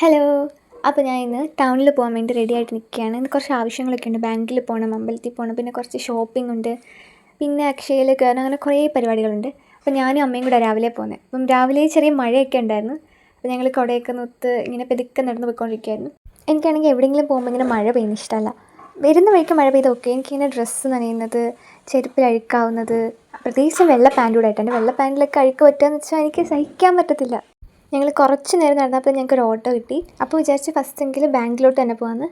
Hello. അപ്പോൾ ഞാൻ ഇന്ന് ടൗണിൽ പോകാൻ വേണ്ടി റെഡി ആയിട്ട് നിൽക്കുകയാണ്. ഇന്ന് കുറച്ച് ആവശ്യങ്ങളൊക്കെ ഉണ്ട്. ബാങ്കിൽ പോകണം, അമ്പലത്തിൽ പോകണം, പിന്നെ കുറച്ച് ഷോപ്പിംഗ് ഉണ്ട്, പിന്നെ അക്ഷയയിൽ കയറണം, അങ്ങനെ കുറേ പരിപാടികളുണ്ട്. അപ്പോൾ ഞാനും അമ്മയും കൂടെ രാവിലെ പോകുന്നത്. അപ്പം രാവിലെ ചെറിയ മഴയൊക്കെ ഉണ്ടായിരുന്നു. അപ്പോൾ ഞങ്ങൾ കുടയൊക്കെ നൊത്ത് ഇങ്ങനെ പെതുക്കെ നടന്ന് പോയിക്കൊണ്ടിരിക്കുകയായിരുന്നു. എനിക്കാണെങ്കിൽ എവിടെയെങ്കിലും പോകുമ്പോൾ ഇങ്ങനെ മഴ പെയ്യുന്നത് ഇഷ്ടമല്ല. വരുന്ന വഴിക്ക് മഴ പെയ്ത് ഓക്കെ. എനിക്കിങ്ങനെ ഡ്രസ്സ് നനയുന്നത്, ചെരുപ്പിൽ അഴുക്കാവുന്നത്, പ്രത്യേകിച്ച് വെള്ള പാൻറ്റൂടെ ആയിട്ട്. എൻ്റെ വെള്ള പാൻറ്റിലൊക്കെ അഴുക്ക് പറ്റുകയെന്ന് വെച്ചാൽ എനിക്ക് സഹിക്കാൻ പറ്റത്തില്ല. ഞങ്ങൾ കുറച്ച് നേരം നടന്നപ്പോൾ ഞങ്ങൾക്കൊരു ഓട്ടോ കിട്ടി. അപ്പോൾ വിചാരിച്ച് ഫസ്റ്റെങ്കിൽ ബാങ്കിലോട്ട് തന്നെ പോകാമെന്ന്.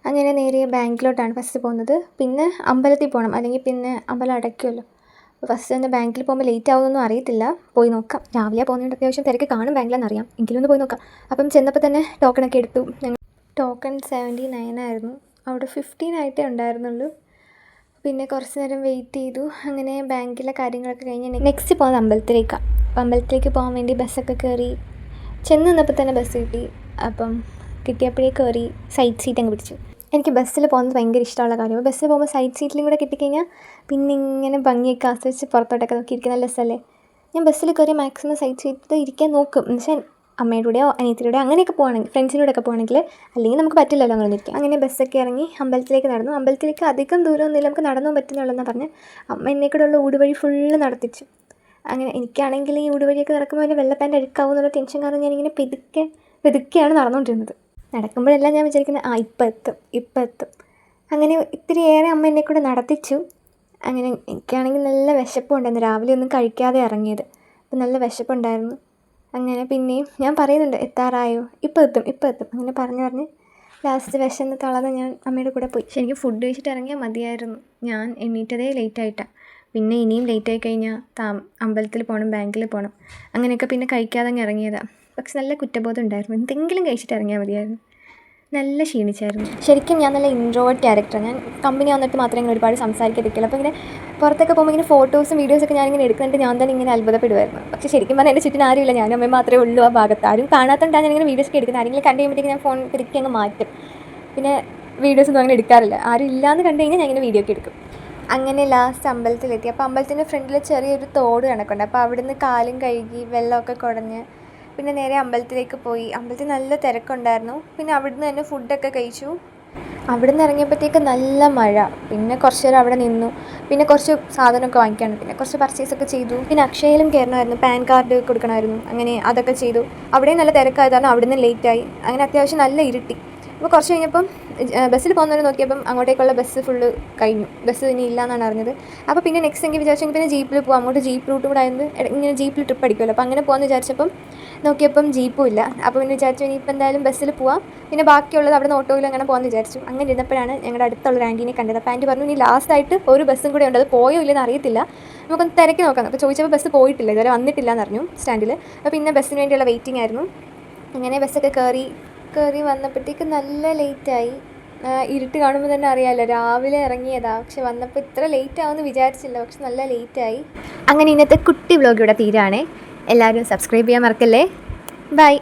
അങ്ങനെ നേരെ ബാങ്കിലോട്ടാണ് ഫസ്റ്റ് പോകുന്നത്. പിന്നെ അമ്പലത്തിൽ പോകണം, അല്ലെങ്കിൽ പിന്നെ അമ്പലം അടയ്ക്കുമല്ലോ. അപ്പോൾ ഫസ്റ്റ് തന്നെ ബാങ്കിൽ പോകുമ്പോൾ ലേറ്റ് ആവുമെന്നൊന്നും അറിയത്തില്ല. പോയി നോക്കാം. രാവിലെ പോകുന്നതുകൊണ്ട് അത്യാവശ്യം തിരക്ക് കാണും ബാങ്കിലെന്ന് അറിയാം. എങ്കിലും ഒന്ന് പോയി നോക്കാം. അപ്പം ചെന്നപ്പോൾ തന്നെ ടോക്കണൊക്കെ എടുത്തു. ഞങ്ങൾ ടോക്കൺ 79 ആയിരുന്നു. അവിടെ 15 ആയിട്ടേ ഉണ്ടായിരുന്നുള്ളൂ. പിന്നെ കുറച്ച് നേരം വെയിറ്റ് ചെയ്തു. അങ്ങനെ ബാങ്കിലെ കാര്യങ്ങളൊക്കെ കഴിഞ്ഞ് നെക്സ്റ്റ് പോകുന്നത് അമ്പലത്തിലേക്കാണ്. അപ്പോൾ അമ്പലത്തിലേക്ക് പോകാൻ വേണ്ടി ബസ്സൊക്കെ കയറി. ചെന്ന് നിന്നപ്പോൾ തന്നെ ബസ് കിട്ടി. അപ്പം കിട്ടിയപ്പോഴേ കയറി സൈഡ് സീറ്റ് അങ്ങ് പിടിച്ചു. എനിക്ക് ബസ്സിൽ പോകുന്നത് ഭയങ്കര ഇഷ്ടമുള്ള കാര്യമാണ്. ബസ്സിൽ പോകുമ്പോൾ സൈഡ് സീറ്റിലും കൂടെ കിട്ടിക്കഴിഞ്ഞാൽ പിന്നെ ഇങ്ങനെ ഭംഗിയൊക്കെ ആസ്വദിച്ച് പുറത്തോട്ടൊക്കെ നോക്കി ഇരിക്കുന്ന നല്ല രസമല്ലേ. ഞാൻ ബസ്സിൽ കയറി മാക്സിമം സൈഡ് സീറ്റിൽ ഇരിക്കാൻ നോക്കും. എന്ന് വെച്ചാൽ അമ്മയുടെ കൂടെയോ അനിയത്തിയുടെയോ അങ്ങനെയൊക്കെ പോകുകയാണെങ്കിൽ, ഫ്രണ്ട്സിൻ്റെ കൂടെയൊക്കെ പോകുകയാണെങ്കിൽ, അല്ലെങ്കിൽ നമുക്ക് പറ്റില്ലല്ലോ അങ്ങനെ ഇരിക്കാം. അങ്ങനെ ബസ്സൊക്കെ ഇറങ്ങി അമ്പലത്തിലേക്ക് നടന്നു. അമ്പലത്തിലേക്ക് അധികം ദൂരമൊന്നുമില്ല, നമുക്ക് നടന്നു പറ്റുന്നുള്ളതെന്നാണ് പറഞ്ഞ് അമ്മ എന്നെ കൂടെ ഉള്ള ഊടുവഴി ഫുള്ള് നടത്തിച്ചു. അങ്ങനെ എനിക്കാണെങ്കിൽ ഈ ഊടുവഴിയൊക്കെ നടക്കുമ്പോൾ എൻ്റെ വെള്ള പാൻറ്റ് അഴുക്കാവും എന്നുള്ള ടെൻഷൻ കാരണം ഞാനിങ്ങനെ പെതുക്കെയാണ് നടന്നുകൊണ്ടിരുന്നത്. നടക്കുമ്പോഴെല്ലാം ഞാൻ വിചാരിക്കുന്നത് ഇപ്പം എത്തും. അങ്ങനെ ഇത്തിരിയേറെ അമ്മ എന്നെ കൂടെ നടത്തിച്ചു. അങ്ങനെ എനിക്കാണെങ്കിൽ നല്ല വിശപ്പുണ്ടായിരുന്നു. രാവിലെ ഒന്നും കഴിക്കാതെ ഇറങ്ങിയത്. അപ്പം നല്ല വിശപ്പുണ്ടായിരുന്നു. അങ്ങനെ പിന്നെയും ഞാൻ പറയുന്നുണ്ട് എത്താറായോ, ഇപ്പം എത്തും അങ്ങനെ പറഞ്ഞ് ലാസ്റ്റ് വിശന്ന് തളർന്ന് ഞാൻ അമ്മയുടെ കൂടെ പോയി. പക്ഷേ എനിക്ക് ഫുഡ് കഴിച്ചിട്ട് ഇറങ്ങിയാൽ മതിയായിരുന്നു. ഞാൻ എണീറ്റതേ ലേറ്റായിട്ടാണ്. പിന്നെ ഇനിയും ലേറ്റായി കഴിഞ്ഞാൽ അമ്പലത്തിൽ പോകണം, ബാങ്കിൽ പോകണം, അങ്ങനെയൊക്കെ പിന്നെ കഴിക്കാതെ അങ്ങ് ഇറങ്ങിയതാണ്. പക്ഷെ നല്ല കുറ്റബോധം ഉണ്ടായിരുന്നു. എന്തെങ്കിലും കഴിച്ചിട്ട് ഇറങ്ങിയാൽ മതിയായിരുന്നു. നല്ല ക്ഷീണിച്ചായിരുന്നു. ശരിക്കും ഞാൻ നല്ല ഇൻട്രോവേർട്ട് ക്യാരക്ടറാണ്. ഞാൻ കമ്പനി വന്നിട്ട് മാത്രമേ ഇങ്ങനെ ഒരുപാട് സംസാരിക്കത്തില്ല. അപ്പോൾ ഇങ്ങനെ പുറത്തൊക്കെ പോകുമ്പോൾ ഇങ്ങനെ ഫോട്ടോസും വീഡിയോസൊക്കെ ഞാനിങ്ങനെ എടുക്കുന്നുണ്ട്. ഞാൻ തന്നെ ഇങ്ങനെ അത്ഭുതപ്പെടുമായിരുന്നു. പക്ഷേ ശരിക്കും പറഞ്ഞാൽ എൻ്റെ ചുറ്റിന് ആരുമില്ല. ഞാനും അമ്മയും മാത്രമേ ഉള്ളൂ ആ ഭാഗത്ത്. ആരും കാണാത്തതുകൊണ്ടാണ് ഞാനിങ്ങനെ വീഡിയോസൊക്കെ എടുക്കുന്നത്. ആരെങ്കിലും കണ്ടു കഴിയുമ്പോഴത്തേക്ക് ഞാൻ ഫോൺ തിരിക്കി അങ്ങ് മാറ്റും. പിന്നെ വീഡിയോസൊന്നും അങ്ങനെ എടുക്കാറില്ല. ആരും ഇല്ലയെന്ന് കണ്ടു കഴിഞ്ഞാൽ ഞാൻ ഇങ്ങനെ വീഡിയോ ഒക്കെ എടുക്കും. അങ്ങനെ ലാസ്റ്റ് അമ്പലത്തിലെത്തി. അപ്പോൾ അമ്പലത്തിൻ്റെ ഫ്രണ്ടിൽ ചെറിയൊരു തോട് കണക്കുണ്ട്. അപ്പോൾ അവിടുന്ന് കാലും കഴുകി വെള്ളമൊക്കെ കുടഞ്ഞ് പിന്നെ നേരെ അമ്പലത്തിലേക്ക് പോയി. അമ്പലത്തിൽ നല്ല തിരക്കുണ്ടായിരുന്നു. പിന്നെ അവിടുന്ന് തന്നെ ഫുഡൊക്കെ കഴിച്ചു. അവിടുന്ന് ഇറങ്ങിയപ്പോഴത്തേക്ക് നല്ല മഴ. പിന്നെ കുറച്ച് നേരം അവിടെ നിന്നു. പിന്നെ കുറച്ച് സാധനമൊക്കെ വാങ്ങിക്കാനുണ്ട്. പിന്നെ കുറച്ച് പർച്ചേസൊക്കെ ചെയ്തു. പിന്നെ അക്ഷയയിലും കയറണമായിരുന്നു, പാൻ കാർഡ് കൊടുക്കണമായിരുന്നു. അങ്ങനെ അതൊക്കെ ചെയ്തു. അവിടെയും നല്ല തിരക്കായതാണ്. അവിടുന്ന് ലേറ്റായി. അങ്ങനെ അത്യാവശ്യം നല്ല ഇരുട്ടി. അപ്പോൾ കുറച്ച് കഴിഞ്ഞപ്പം ബസ്സിൽ പോകുന്നവരെ നോക്കിയപ്പം അങ്ങോട്ടേക്കുള്ള ബസ് ഫുള്ള് കഴിഞ്ഞു. ബസ് ഇനി ഇല്ല എന്നാണ് അറിഞ്ഞത്. അപ്പോൾ പിന്നെ നെക്സ്റ്റ് എങ്കിൽ വിചാരിച്ചെങ്കിൽ പിന്നെ ജീപ്പിൽ പോകാം. അങ്ങോട്ട് ജീപ്പ് റൂട്ട് കൂടെ ആയിരുന്നു. ഇങ്ങനെ ജീപ്പിൽ ട്രിപ്പ് അടിക്കുമല്ലോ. അപ്പോൾ അങ്ങനെ പോകാമെന്ന് വിചാരിച്ചപ്പം നോക്കിയപ്പം ജീപ്പും ഇല്ല. അപ്പോൾ പിന്നെ വിചാരിച്ചു ഇനിയിപ്പോൾ എന്തായാലും ബസ്സിൽ പോവാം, പിന്നെ ബാക്കിയുള്ളത് അവിടെ നിന്ന് ഓട്ടോയിൽ അങ്ങനെ പോകാമെന്ന് വിചാരിച്ചു. അങ്ങനെ ഇരുന്നപ്പോഴാണ് ഞങ്ങളുടെ അടുത്തുള്ള ആൻറ്റീനെ കണ്ടത്. അപ്പോൾ ആൻറ്റി പറഞ്ഞു ഇനി ലാസ്റ്റായിട്ട് ഒരു ബസ്സും കൂടെ ഉണ്ട്, അത് പോയോ ഇല്ലെന്ന് അറിയത്തില്ല, നമുക്കൊന്ന് തിരക്കി നോക്കാം. അപ്പോൾ ചോദിച്ചപ്പോൾ ബസ് പോയിട്ടില്ല, ഇതുവരെ വന്നിട്ടില്ല എന്ന് പറഞ്ഞു സ്റ്റാൻഡിൽ. അപ്പോൾ പിന്നെ ബസ്സിന് വേണ്ടിയുള്ള വെയിറ്റിംഗ് ആയിരുന്നു. അങ്ങനെ ബസ്സൊക്കെ കയറി വന്നപ്പോഴത്തേക്ക് നല്ല ലേറ്റായി. ഇരുട്ട് കാണുമ്പോൾ തന്നെ അറിയാമല്ലോ, രാവിലെ ഇറങ്ങിയതാണ്. പക്ഷെ വന്നപ്പോൾ ഇത്ര ലേറ്റ് ആവുമെന്ന് വിചാരിച്ചില്ല. പക്ഷെ നല്ല ലേറ്റായി. അങ്ങനെ ഇന്നത്തെ കുട്ടി വ്ലോഗ് ഇവിടെ തീരാണേ. എല്ലാവരും സബ്സ്ക്രൈബ് ചെയ്യാൻ മറക്കല്ലേ. ബൈ.